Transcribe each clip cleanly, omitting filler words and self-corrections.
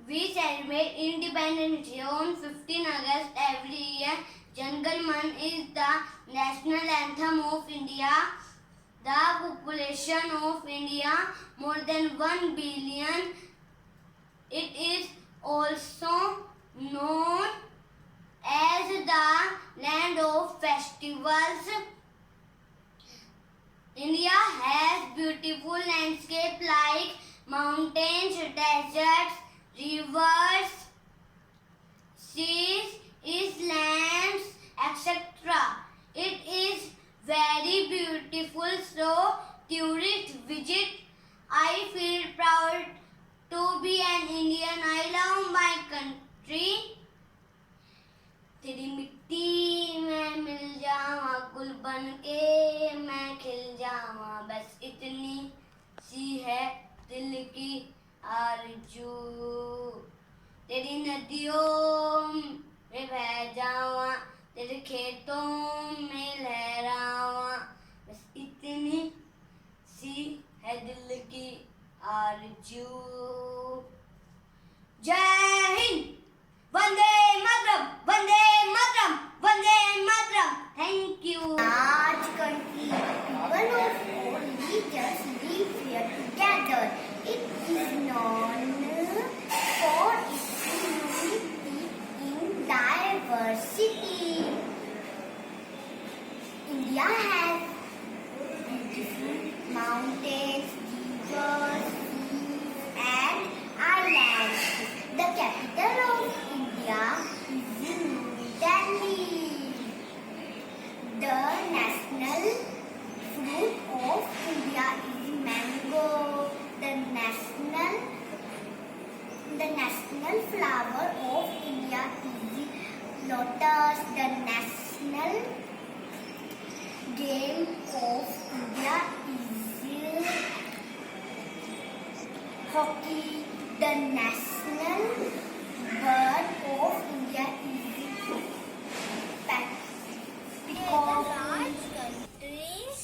We celebrate Independence Day on 15 August every year. Jangal Man is the national anthem of India. The population of India more than 1 billion. It is also known as the land of festivals. India has beautiful landscapes like mountains, deserts, rivers, seas, islands, etc. It is very beautiful, so tourists visit. I feel proud to be an Indian. I love my country. तेरी मिट्टी में मिल जावा गुल बन के मैं खिल जावा, बस इतनी सी है दिल की आरज़ू। तेरी नदियों में बह जावा, तेरे खेतों में लहरावा, बस इतनी सी है दिल की आरज़ू। जय Hind, Vande Mataram, Vande Mataram, Vande Mataram. Thank you. Large country, people of all religions live here together. It is known for its unity in diversity. India has beautiful mountains, rivers, seas, and islands. The capital of India is New Delhi. The national fruit of India is mango. The national flower of India is lotus. The national game of India is hockey. The national bird of India is peacock. Large countries,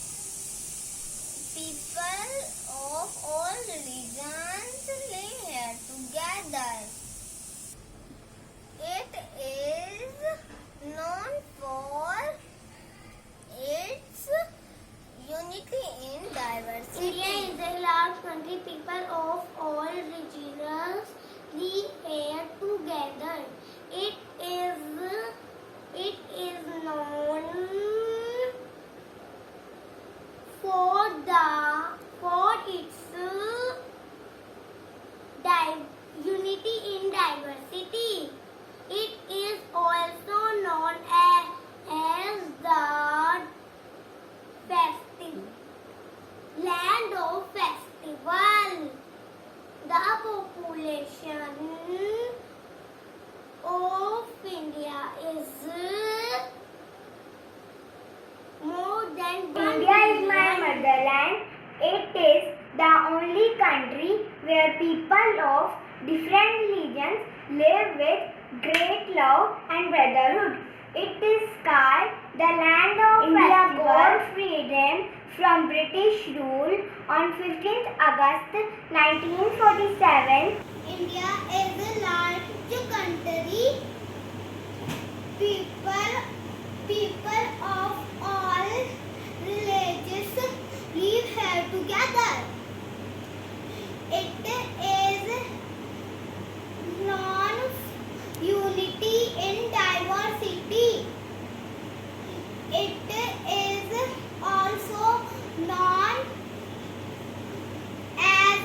people of all religions live here together. It is known for its unity in diversity. India is a large country. People of all religions live here together. It is known for its unity in diversity. It is also known as the land of festival. The population of India is more than India is my motherland. It is the only country where people of different religions live with great love and brotherhood. It is called the land of India got freedom from British rule on 15th August 1947. India is a large country. People of all religions live here together. It is known unity in diversity. It is also known as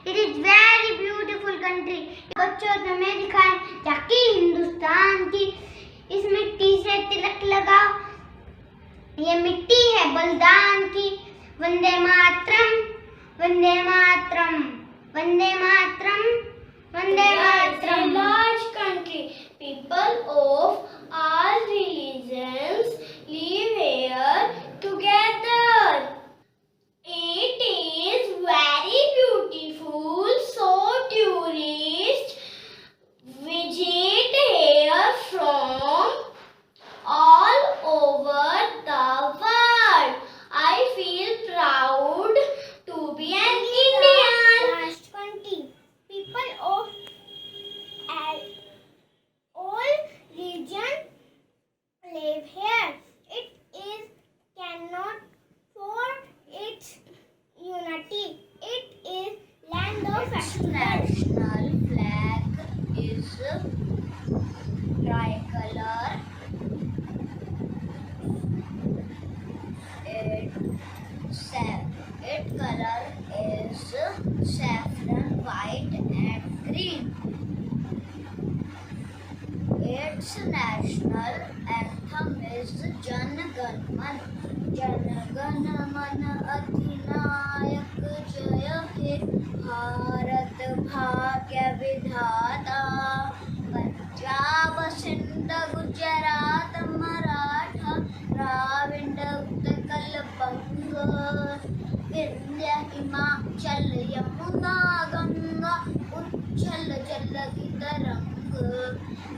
It is very beautiful country. बच्चों तुम्हें दिखाएं झांकी हिंदुस्तान की, इस मिट्टी से तिलक लगाओ, ये मिट्टी है बलिदान की। Vande Mataram, Vande Mataram, Vande Mataram, Vande Mataram. A large country, people of all religions live here together. It is very beautiful, so tourists visit here from all over the world. I feel proud to be an Indian. Last country, people of all religion live here. It is cannot for its unity. It is land of Its national flag is tricolor. Its color is saffron, white, and green. Its national anthem is Jan Gan Man. Jan Gan Man Adhinayak Jaya He Bharat Bhagya Vidhata. Punjab Sindh Gujarat Maratha Dravid Utkal Banga Vindhya Himachal Yamuna Ganga Uchchal Jal ki tarang.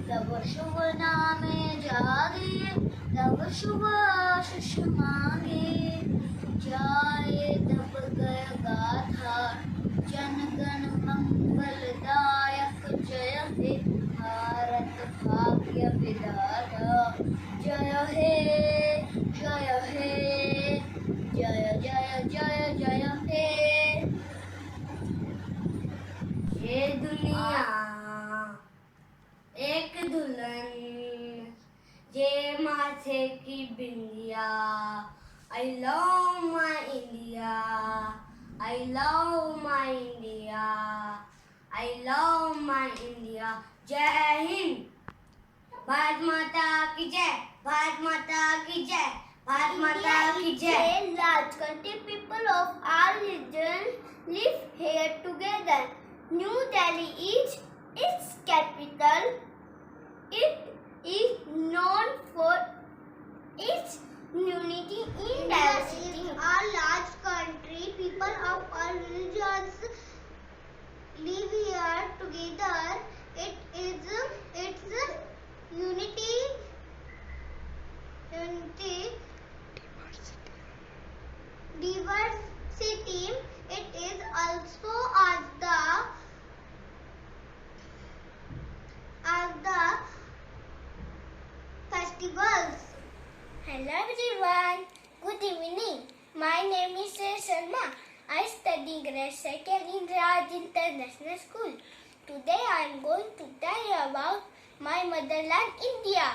तब शुभ नामे जागे, तब शुभ आशीष मांगे, जाए तब गय गाथा, जन गण मंगलदायक जय हे भारत भाग्य विधाता। जय हे, जय हे, जय जय जय जय हे। ये दुनिया एक दुल्हन, ये माथे की बिंदिया। I love my India, I love my India, I love my India. जय हिंद। भारत माता की जय, भारत माता की जय, भारत माता की जय। A large country, people of all religions live here together. New Delhi is its capital. It is known for its unity in diversity. A large country, people of all religions live here together. It is its unity, diversity. It is also as the festivals. Hello everyone. Good evening. My name is Sharma. I study grade 2nd in Raj International School. Today I am going to tell you about my motherland, India.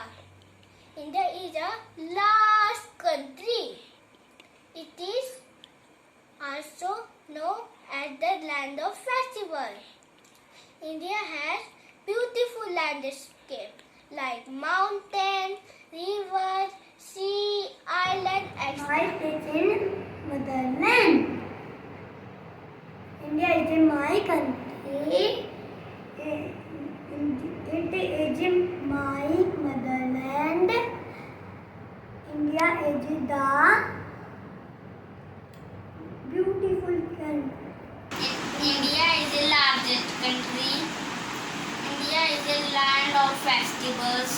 India is a large country. It is also known as the land of festival. India has beautiful landscape like mountain, river, sea, island, and my motherland. India is my country. It is my motherland. India is the beautiful country. India is the largest country. India is a land of festivals.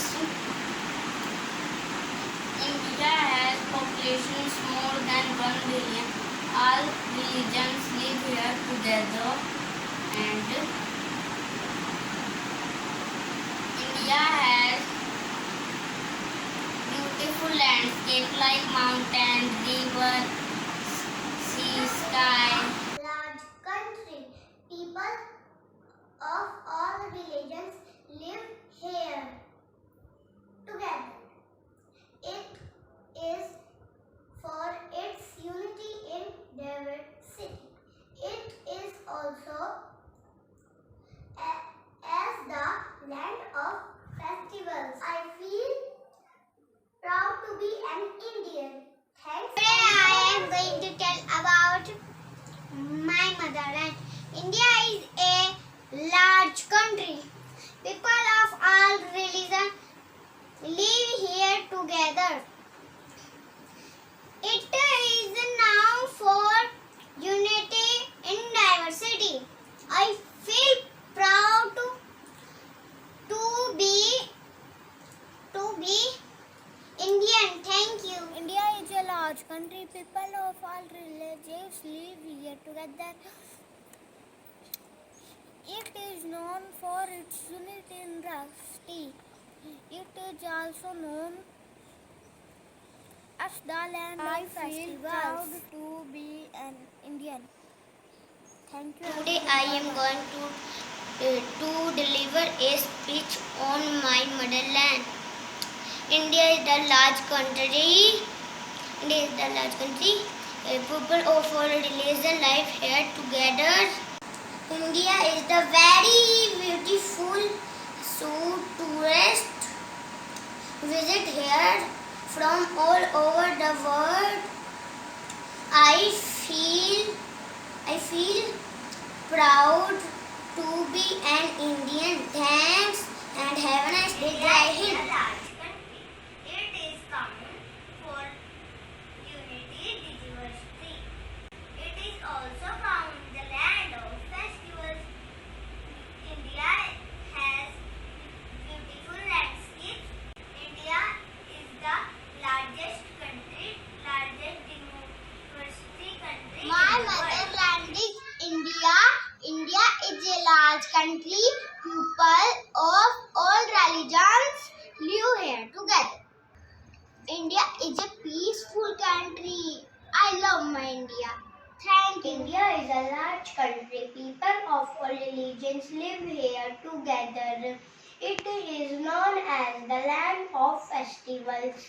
India has populations more than 1 billion. All religions live here together, and India has beautiful landscape like mountain, river, sea, sky. Large country. People of all religions live here together. It is for its unity in diversity. It is also large country. People of all religions live here together. It is now for unity in diversity. I feel proud to be Indian. Thank you. India is a large country. People of all religions live here together. It is known for its unity in diversity. It is also known as the land of festivals. I feel proud to be an Indian. Thank you. Today I am going to deliver a speech on my motherland. India is the large country. India is the large country. People of all religions live here together. India is the very beautiful, so tourists visit here from all over the world. I feel proud to be an Indian. Thanks and have a nice day. Jai Hind. It is common for unity, diversity. It is also found the land of festivals. India has beautiful landscapes. India is the largest diversity country. My motherland is India. India is a large country. People of all religions live here together. India is a peaceful country. I love my India. Thank you. India is a large country. People of all religions live here together. It is known as the land of festivals.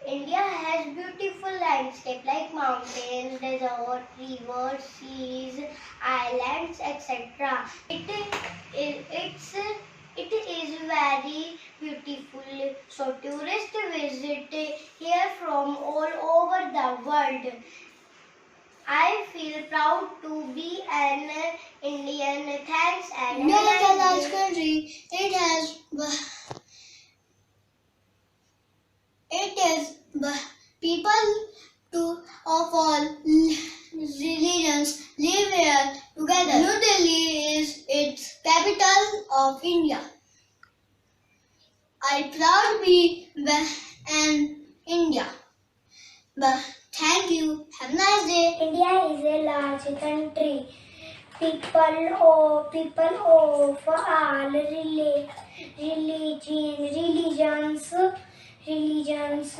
India has beautiful landscapes like mountains, deserts, rivers, seas, islands, etc. It is very beautiful. So tourists visit here from all over the world. I feel proud to be an Indian. Thanks and India is a large country. It is people of all religions live here together. New Delhi is its capital of India. I proud to be an India. Thank you. Have a nice day. India is a large country. People of all religions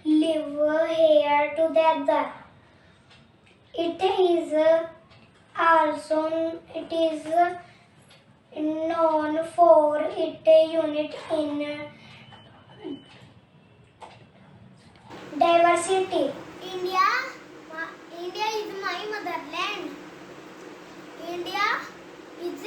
live here together. It is known for its unity in diversity. India is my motherland. India is